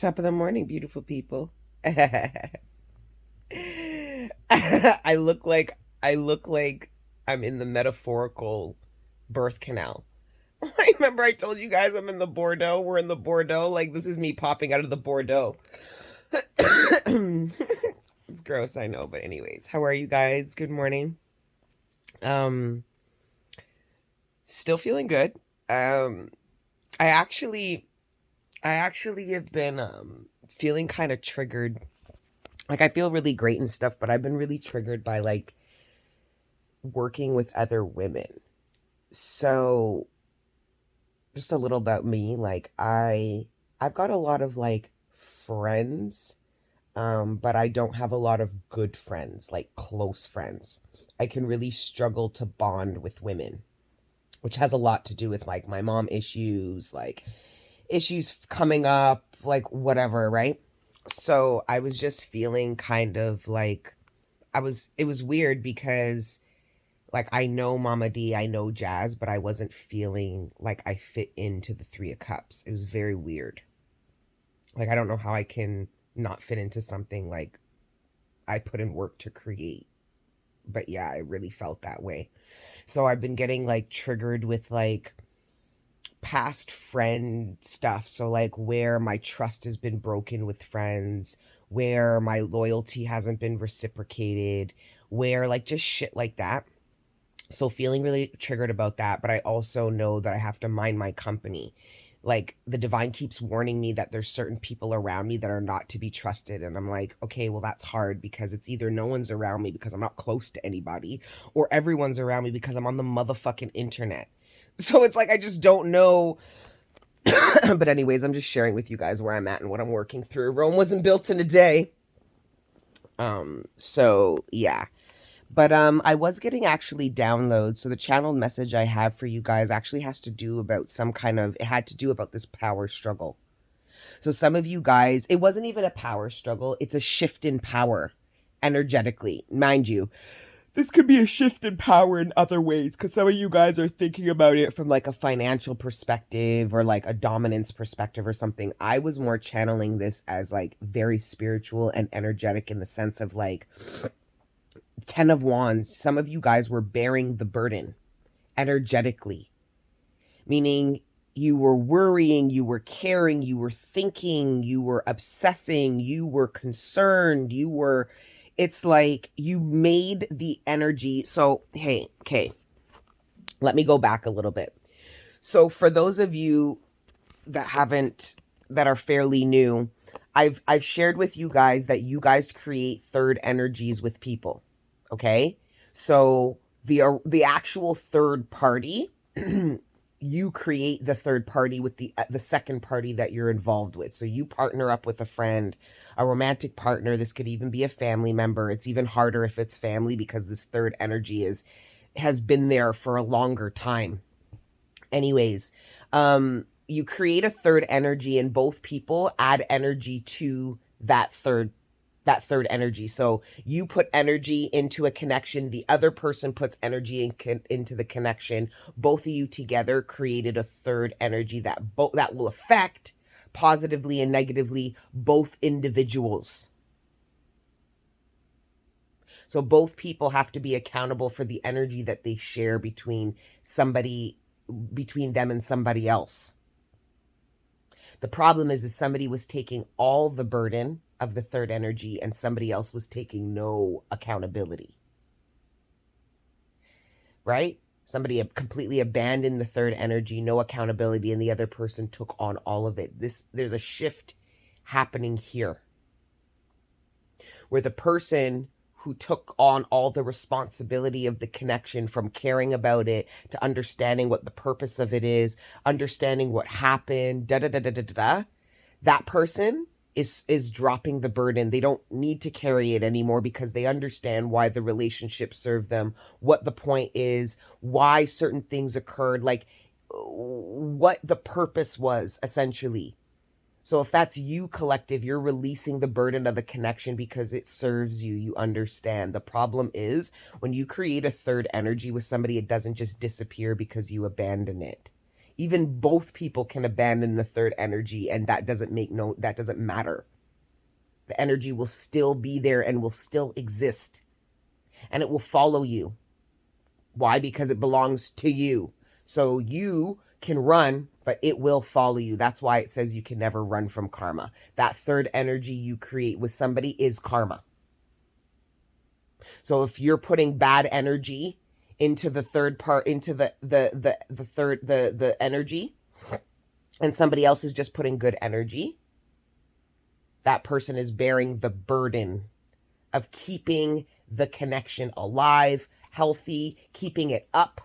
Top of the morning, beautiful people. I look like I look like I'm in the metaphorical birth canal. I remember I told you guys I'm in the Bordeaux. We're in the Bordeaux. Like this is me popping out of the Bordeaux. It's gross, I know, but anyways, how are you guys? Good morning. Um, Still feeling good. Um, I actually I actually have been feeling kind of triggered. Like I feel really great and stuff, but I've been really triggered by like working with other women. So just a little about me, like I've got a lot of like friends, but I don't have a lot of good friends, like close friends. I can really struggle to bond with women, which has a lot to do with like my mom issues, like issues coming up, like whatever, right? So I was just feeling kind of like it was weird because like I know Mama D, I know Jazz, but I wasn't feeling like I fit into the Three of Cups. It was very weird. Like I don't know how I can not fit into something like I put in work to create. But yeah, I really felt that way. So I've been getting like triggered with like past friend stuff. So like where my trust has been broken with friends, where my loyalty hasn't been reciprocated, where like just shit like that. So feeling really triggered about that, but I also know that I have to mind my company. Like the divine keeps warning me that there's certain people around me that are not to be trusted, and I'm like, okay, well that's hard because it's either no one's around me because I'm not close to anybody, or everyone's around me because I'm on the motherfucking internet. So it's like I just don't know. But anyways, I'm just sharing with you guys where I'm at and what I'm working through. Rome wasn't built in a day. So yeah. But I was getting actually downloads. So the channel message I have for you guys actually has to do about some kind of it had to do about this power struggle. So some of you guys, it wasn't even a power struggle, it's a shift in power energetically. Mind you, this could be a shift in power in other ways because some of you guys are thinking about it from like a financial perspective or like a dominance perspective or something. I was more channeling this as like very spiritual and energetic in the sense of like 10 of Wands, some of you guys were bearing the burden energetically, meaning you were worrying, you were caring, you were thinking, you were obsessing, you were concerned, it's like you made the energy. So, hey, okay, let me go back a little bit. So, for those of you that are fairly new, I've shared with you guys that you guys create third energies with people. Okay, so the actual third party, you create the third party with the second party that you're involved with. So you partner up with a friend, a romantic partner. This could even be a family member. It's even harder if it's family because this third energy has been there for a longer time. Anyways, you create a third energy and both people add energy to that third energy. So you put energy into a connection, the other person puts energy into the connection. Both of you together created a third energy that will affect positively and negatively both individuals. So both people have to be accountable for the energy that they share between them and somebody else. The problem is somebody was taking all the burden of the third energy and somebody else was taking no accountability. Right? Somebody completely abandoned the third energy, no accountability, and the other person took on all of it. There's a shift happening here where the person who took on all the responsibility of the connection, from caring about it to understanding what the purpose of it is, understanding what happened, that person is dropping the burden. They don't need to carry it anymore because they understand why the relationship served them, what the point is, why certain things occurred, like what the purpose was essentially. So if that's you, collective, you're releasing the burden of the connection because it serves you. You understand. The problem is when you create a third energy with somebody, it doesn't just disappear because you abandon it. Even both people can abandon the third energy, and that doesn't matter. The energy will still be there and will still exist, and it will follow you. Why? Because it belongs to you. So you can run, but it will follow you. That's why it says you can never run from karma. That third energy you create with somebody is karma. So if you're putting bad energy into the third part, into the energy, and somebody else is just putting good energy, that person is bearing the burden of keeping the connection alive, healthy, keeping it up.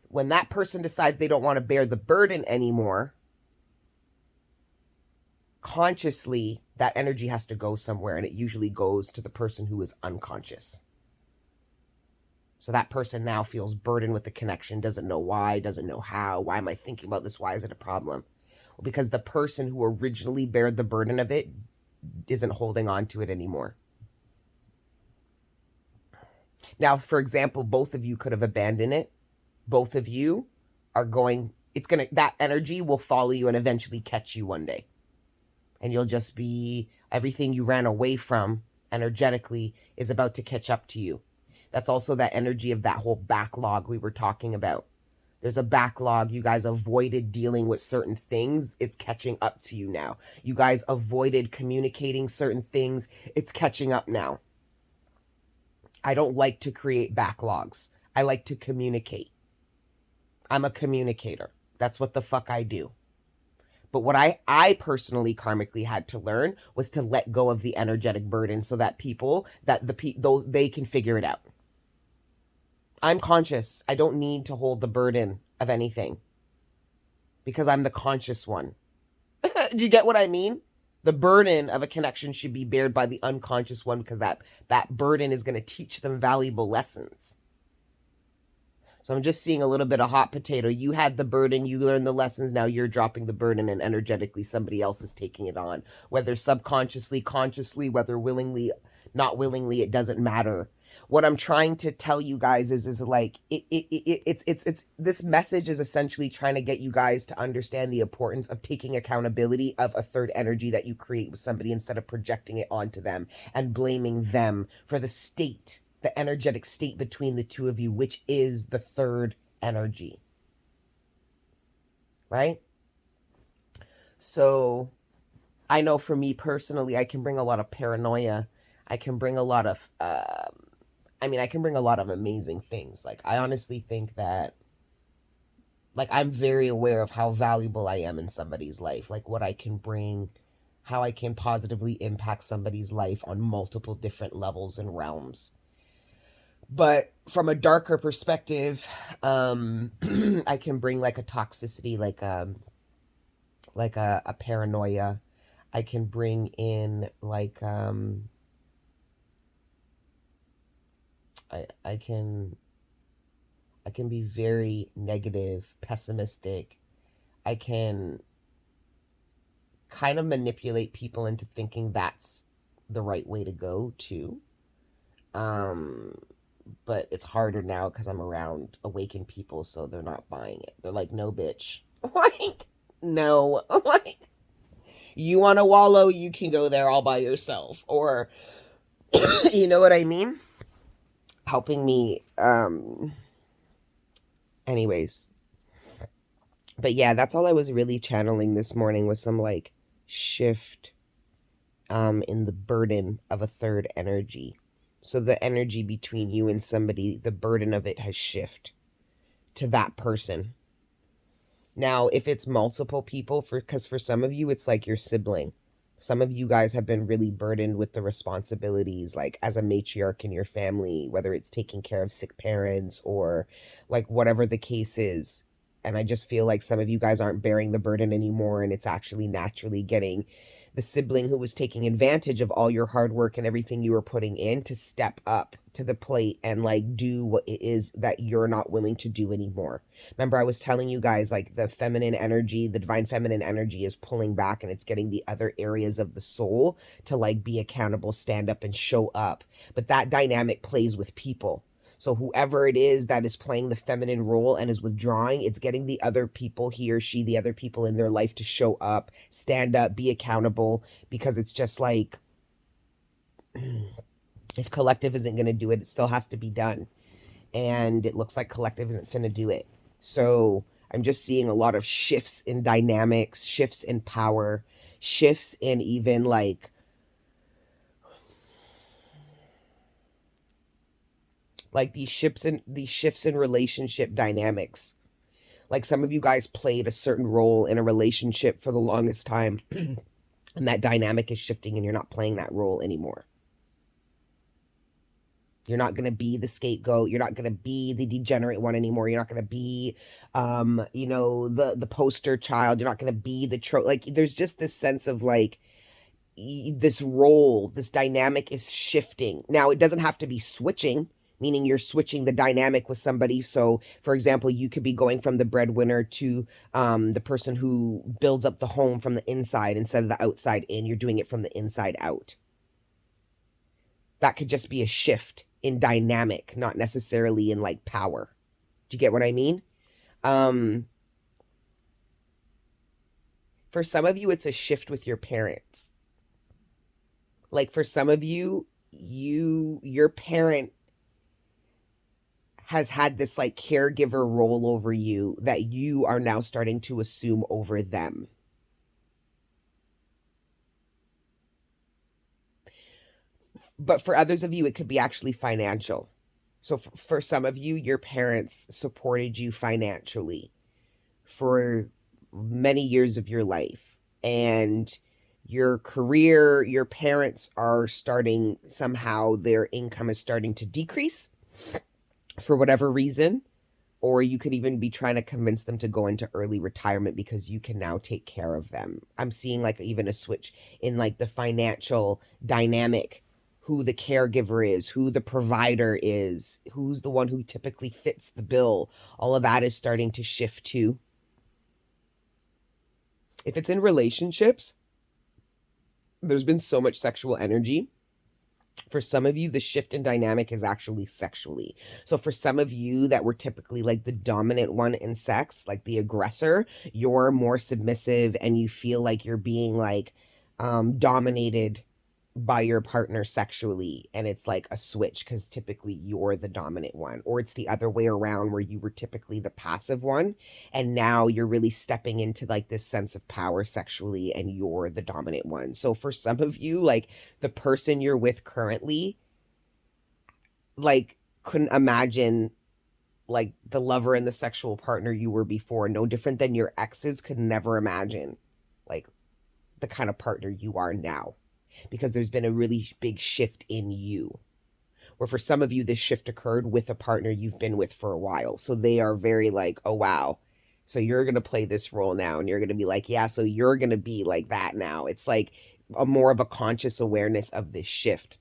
When that person decides they don't want to bear the burden anymore, consciously, that energy has to go somewhere, and it usually goes to the person who is unconscious. So that person now feels burdened with the connection, doesn't know why, doesn't know how. Why am I thinking about this? Why is it a problem? Well, because the person who originally bared the burden of it isn't holding on to it anymore. Now, for example, both of you could have abandoned it. Both of you are going, that energy will follow you and eventually catch you one day. And you'll just be, everything you ran away from energetically is about to catch up to you. That's also that energy of that whole backlog we were talking about. There's a backlog. You guys avoided dealing with certain things. It's catching up to you now. You guys avoided communicating certain things. It's catching up now. I don't like to create backlogs. I like to communicate. I'm a communicator. That's what the fuck I do. But what I personally karmically had to learn was to let go of the energetic burden so that they can figure it out. I'm conscious. I don't need to hold the burden of anything because I'm the conscious one. Do you get what I mean? The burden of a connection should be bared by the unconscious one because that burden is going to teach them valuable lessons. So I'm just seeing a little bit of hot potato. You had the burden, you learned the lessons, now you're dropping the burden, and energetically somebody else is taking it on. Whether subconsciously, consciously, whether willingly, not willingly, it doesn't matter. What I'm trying to tell you guys is like, it's this message is essentially trying to get you guys to understand the importance of taking accountability of a third energy that you create with somebody instead of projecting it onto them and blaming them for the state, the energetic state between the two of you, which is the third energy. Right? So I know for me personally, I can bring a lot of paranoia. I can bring a lot of, I can bring a lot of amazing things. Like, I honestly think that, like, I'm very aware of how valuable I am in somebody's life. Like, what I can bring, how I can positively impact somebody's life on multiple different levels and realms. But from a darker perspective, I can bring like a toxicity, like a paranoia. I can bring in like I can be very negative, pessimistic. I can kind of manipulate people into thinking that's the right way to go too. But it's harder now because I'm around awakened people, so they're not buying it. They're like, no, bitch. Like, no. Like, you want to wallow, you can go there all by yourself. Or, you know what I mean? Helping me, anyways. But yeah, that's all I was really channeling this morning was some, like, shift, in the burden of a third energy. So the energy between you and somebody, the burden of it has shifted to that person. Now, if it's multiple people, because for some of you, it's like your sibling. Some of you guys have been really burdened with the responsibilities, like as a matriarch in your family, whether it's taking care of sick parents or like whatever the case is. And I just feel like some of you guys aren't bearing the burden anymore, and it's actually naturally getting the sibling who was taking advantage of all your hard work and everything you were putting in to step up to the plate and like do what it is that you're not willing to do anymore. Remember, I was telling you guys, like, the feminine energy, the divine feminine energy is pulling back, and it's getting the other areas of the soul to like be accountable, stand up and show up. But that dynamic plays with people. So whoever it is that is playing the feminine role and is withdrawing, it's getting the other people, he or she, the other people in their life to show up, stand up, be accountable, because it's just like, if collective isn't going to do it, it still has to be done. And it looks like collective isn't finna do it. So I'm just seeing a lot of shifts in dynamics, shifts in power, shifts in even like these shifts in relationship dynamics. Like some of you guys played a certain role in a relationship for the longest time, and that dynamic is shifting and you're not playing that role anymore. You're not going to be the scapegoat. You're not going to be the degenerate one anymore. You're not going to be, the poster child. You're not going to be the like, there's just this sense of like, this role, this dynamic is shifting. Now, it doesn't have to be switching, meaning you're switching the dynamic with somebody. So, for example, you could be going from the breadwinner to the person who builds up the home from the inside instead of the outside in. You're doing it from the inside out. That could just be a shift in dynamic, not necessarily in like power. Do you get what I mean? For some of you, it's a shift with your parents. Like for some of you, your parent has had this like caregiver role over you that you are now starting to assume over them. But for others of you, it could be actually financial. So for some of you, your parents supported you financially for many years of your life. And your career, your parents are starting, somehow their income is starting to decrease for whatever reason. Or you could even be trying to convince them to go into early retirement because you can now take care of them. I'm seeing like even a switch in like the financial dynamic, who the caregiver is, who the provider is, who's the one who typically fits the bill. All of that is starting to shift too. If it's in relationships, there's been so much sexual energy. For some of you, the shift in dynamic is actually sexually. So for some of you that were typically like the dominant one in sex, like the aggressor, you're more submissive and you feel like you're being like dominated by your partner sexually, and it's like a switch because typically you're the dominant one, or it's the other way around where you were typically the passive one and now you're really stepping into like this sense of power sexually and you're the dominant one. So for some of you, like the person you're with currently, like couldn't imagine like the lover and the sexual partner you were before, no different than your exes could never imagine like the kind of partner you are now. Because there's been a really big shift in you. Where for some of you, this shift occurred with a partner you've been with for a while. So they are very like, oh, wow. So you're going to play this role now. And you're going to be like, yeah, so you're going to be like that now. It's like a more of a conscious awareness of this shift.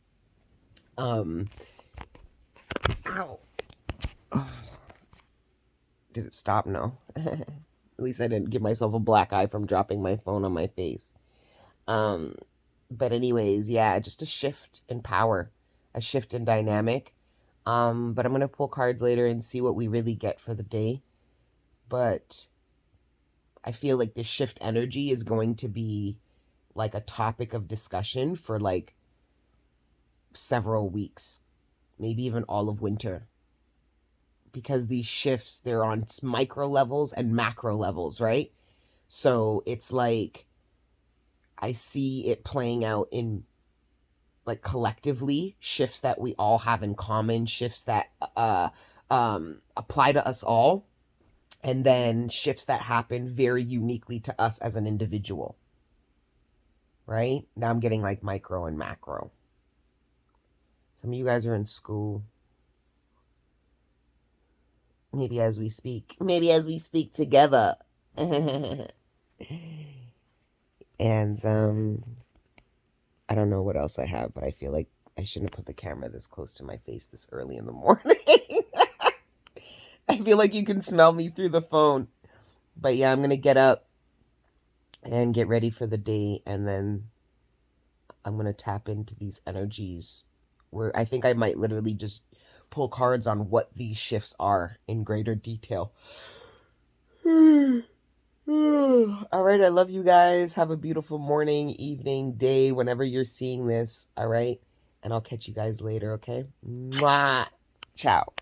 Ow. Oh. Did it stop? No. At least I didn't give myself a black eye from dropping my phone on my face. But anyways, yeah, just a shift in power, a shift in dynamic. But I'm going to pull cards later and see what we really get for the day. But I feel like the shift energy is going to be like a topic of discussion for like several weeks, maybe even all of winter. Because these shifts, they're on micro levels and macro levels, right? So it's like, I see it playing out in like collectively, shifts that we all have in common, shifts that apply to us all, and then shifts that happen very uniquely to us as an individual. Right? Now I'm getting like micro and macro. Some of you guys are in school. Maybe as we speak together. And I don't know what else I have, but I feel like I shouldn't put the camera this close to my face this early in the morning. I feel like you can smell me through the phone. But yeah, I'm going to get up and get ready for the day, and then I'm going to tap into these energies where I think I might literally just pull cards on what these shifts are in greater detail. All right, I love you guys. Have a beautiful morning, evening, day, whenever you're seeing this. All right, and I'll catch you guys later, okay? Mwah. Ciao.